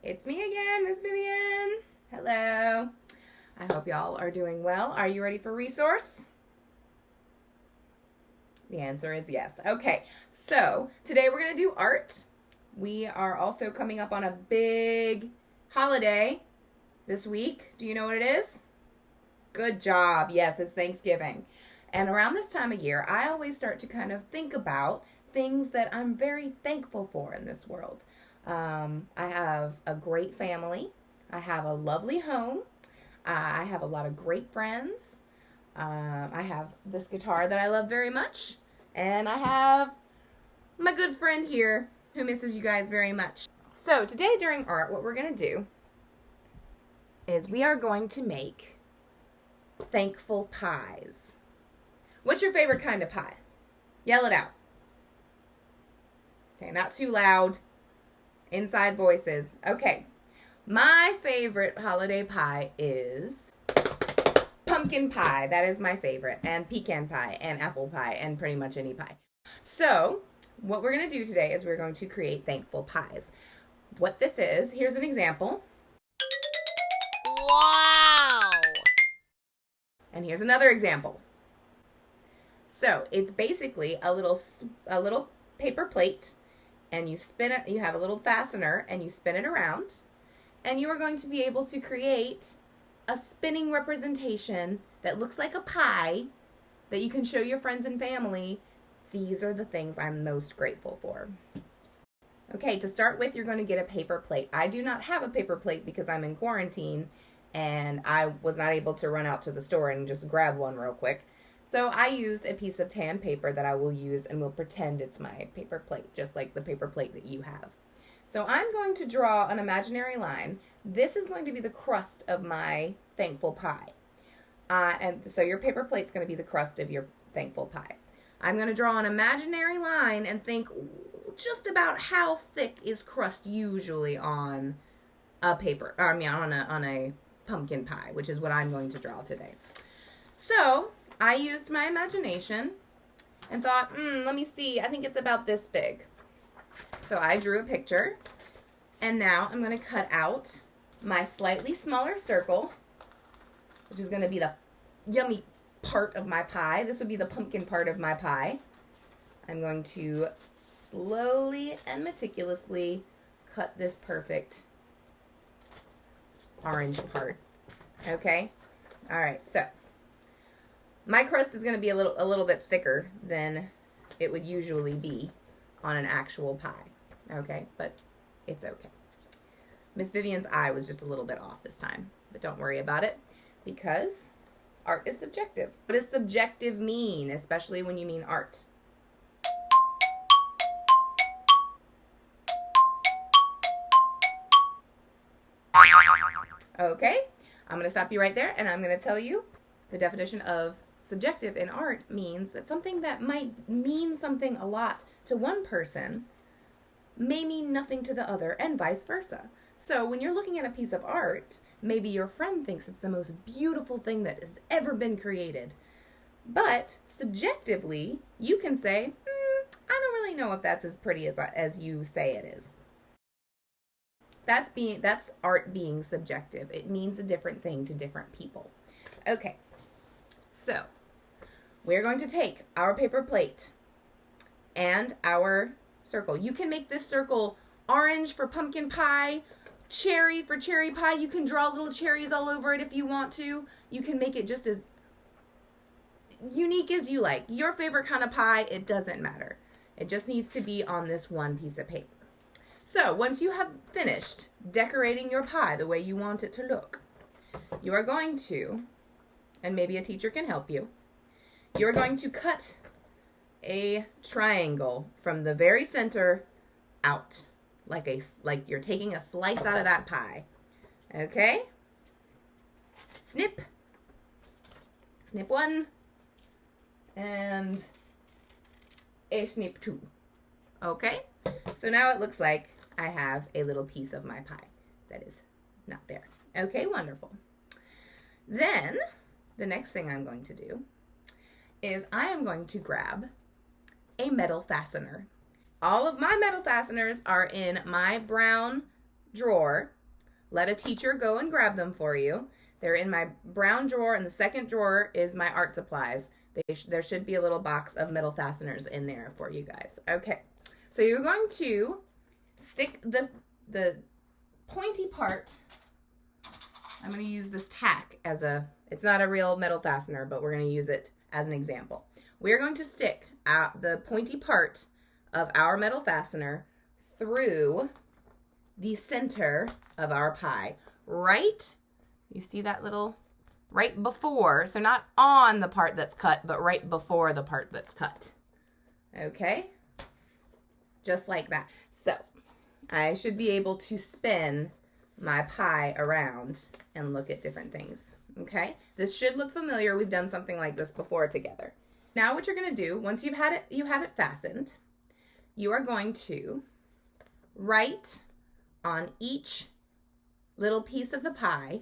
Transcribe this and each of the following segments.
It's me again, Miss Vivian. Hello. I hope y'all are doing well. Are you ready for resource? The answer is yes. Okay, so today we're going to do art. We are also coming up on a big holiday this week. Do you know what it is? Good job. Yes, it's Thanksgiving. And around this time of year, I always start to kind of think about things that I'm very thankful for in this world. I have a great family. I have a lovely home. I have a lot of great friends. I have this guitar that I love very much. And I have my good friend here who misses you guys very much. So today during art, what we're going to do is we are going to make thankful pies. What's your favorite kind of pie? Yell it out. Okay, not too loud. Inside voices. Okay. My favorite holiday pie is pumpkin pie. That is my favorite. And pecan pie and apple pie and pretty much any pie. So, what we're going to do today is we're going to create thankful pies. What this is, here's an example. Wow! And here's another example. So, it's basically a little paper plate, and you spin it, you have a little fastener, and you spin it around, and you are going to be able to create a spinning representation that looks like a pie that you can show your friends and family. These are the things I'm most grateful for. Okay, to start with, you're going to get a paper plate. I do not have a paper plate because I'm in quarantine, and I was not able to run out to the store and just grab one real quick. So I used a piece of tan paper that I will use and will pretend it's my paper plate, just like the paper plate that you have. So I'm going to draw an imaginary line. This is going to be the crust of my thankful pie. And so your paper plate's going to be the crust of your thankful pie. I'm going to draw an imaginary line and think just about how thick is crust usually on a on a pumpkin pie, which is what I'm going to draw today. So I used my imagination and thought, let me see, I think it's about this big. So I drew a picture, and now I'm going to cut out my slightly smaller circle, which is going to be the yummy part of my pie. This would be the pumpkin part of my pie. I'm going to slowly and meticulously cut this perfect orange part. Okay? All right, so my crust is going to be a little bit thicker than it would usually be on an actual pie. Okay, but it's okay. Miss Vivian's eye was just a little bit off this time, but don't worry about it because art is subjective. What does subjective mean, especially when you mean art? Okay, I'm going to stop you right there, and I'm going to tell you the definition of subjective in art means that something that might mean something a lot to one person may mean nothing to the other, and vice versa. So when you're looking at a piece of art, maybe your friend thinks it's the most beautiful thing that has ever been created. But subjectively, you can say, I don't really know if that's as pretty as you say it is. That's art being subjective. It means a different thing to different people. Okay, so we're going to take our paper plate and our circle. You can make this circle orange for pumpkin pie, cherry for cherry pie. You can draw little cherries all over it if you want to. You can make it just as unique as you like. Your favorite kind of pie, it doesn't matter. It just needs to be on this one piece of paper. So once you have finished decorating your pie the way you want it to look, you are going to, and maybe a teacher can help you, you're going to cut a triangle from the very center out, like you're taking a slice out of that pie. Okay? Snip. Snip one. And a snip two. Okay? So now it looks like I have a little piece of my pie that is not there. Okay, wonderful. Then, the next thing I'm going to do is I am going to grab a metal fastener. All of my metal fasteners are in my brown drawer. Let a teacher go and grab them for you. They're in my brown drawer, and the second drawer is my art supplies. There should be a little box of metal fasteners in there for you guys. Okay, so you're going to stick the pointy part. I'm going to use this tack as it's not a real metal fastener, but we're going to use it as an example. We're going to stick the pointy part of our metal fastener through the center of our pie. You see that little, right before, so not on the part that's cut, but right before the part that's cut. Okay? Just like that. So, I should be able to spin my pie around and look at different things. Okay? This should look familiar. We've done something like this before together. Now what you're going to do, once you have it fastened, you are going to write on each little piece of the pie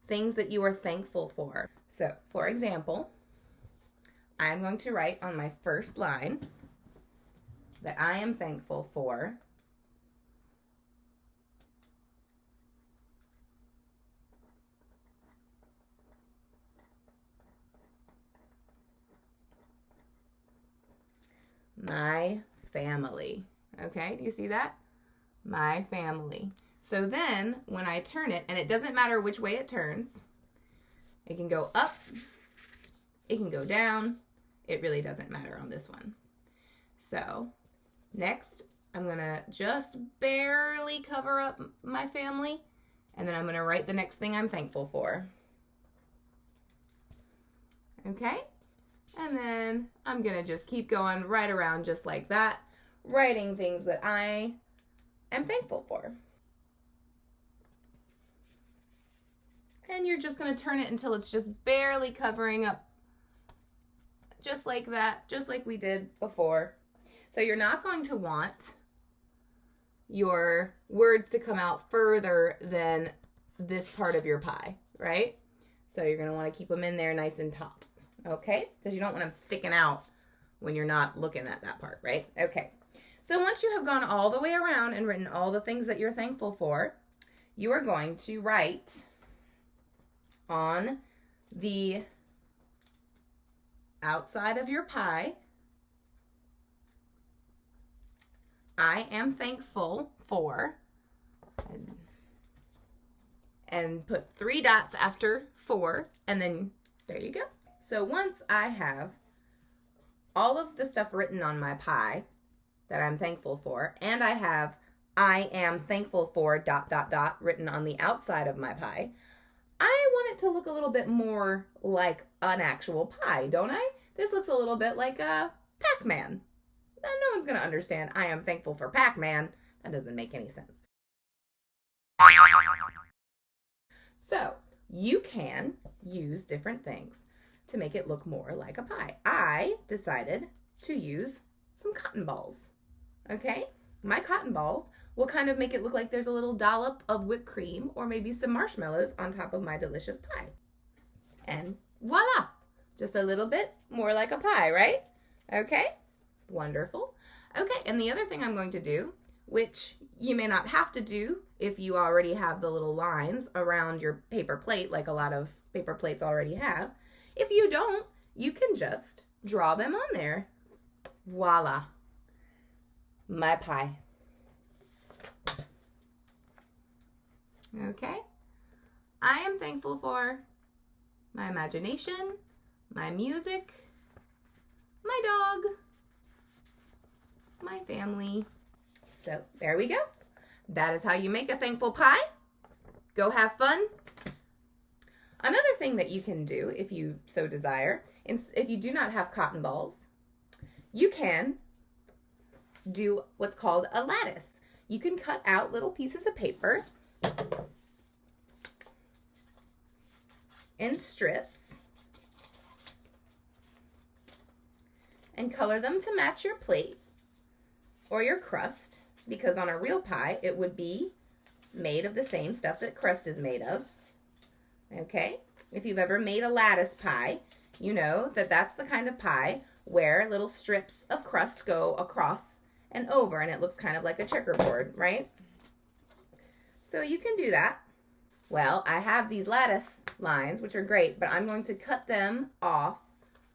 things that you are thankful for. So, for example, I'm going to write on my first line that I am thankful for my family. Okay, do you see that? My family. So then when I turn it, and it doesn't matter which way it turns, it can go up, it can go down, it really doesn't matter on this one. So next, I'm gonna just barely cover up my family, and then I'm gonna write the next thing I'm thankful for. Okay? And then I'm gonna just keep going right around just like that, writing things that I am thankful for. And you're just gonna turn it until it's just barely covering up, just like that, just like we did before. So you're not going to want your words to come out further than this part of your pie, right? So you're gonna wanna keep them in there nice and taut. Okay, because you don't want them sticking out when you're not looking at that part, right? Okay, so once you have gone all the way around and written all the things that you're thankful for, you are going to write on the outside of your pie, I am thankful for, and put 3 dots after 4, and then there you go. So once I have all of the stuff written on my pie that I'm thankful for, and I have I am thankful for ... written on the outside of my pie, I want it to look a little bit more like an actual pie, don't I? This looks a little bit like a Pac-Man. No one's going to understand I am thankful for Pac-Man. That doesn't make any sense. So you can use different things to make it look more like a pie. I decided to use some cotton balls. Okay? My cotton balls will kind of make it look like there's a little dollop of whipped cream or maybe some marshmallows on top of my delicious pie. And voila! Just a little bit more like a pie, right? Okay? Wonderful. Okay, and the other thing I'm going to do, which you may not have to do if you already have the little lines around your paper plate, like a lot of paper plates already have. If you don't, you can just draw them on there. Voila. My pie. Okay? I am thankful for my imagination, my music, my dog, my family. So there we go. That is how you make a thankful pie. Go have fun. Another thing that you can do, if you so desire, if you do not have cotton balls, you can do what's called a lattice. You can cut out little pieces of paper in strips and color them to match your plate or your crust, because on a real pie it would be made of the same stuff that crust is made of. Okay, if you've ever made a lattice pie, you know that that's the kind of pie where little strips of crust go across and over, and it looks kind of like a checkerboard, right? So you can do that. Well, I have these lattice lines, which are great, but I'm going to cut them off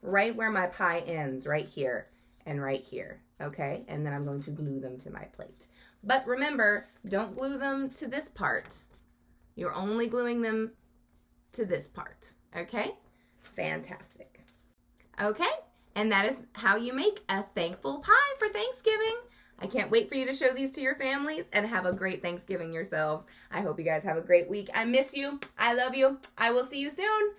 right where my pie ends, right here and right here, okay? And then I'm going to glue them to my plate. But remember, don't glue them to this part. You're only gluing them to this part, okay? Fantastic. Okay, and that is how you make a thankful pie for Thanksgiving. I can't wait for you to show these to your families and have a great Thanksgiving yourselves. I hope you guys have a great week. I miss you. I love you. I will see you soon.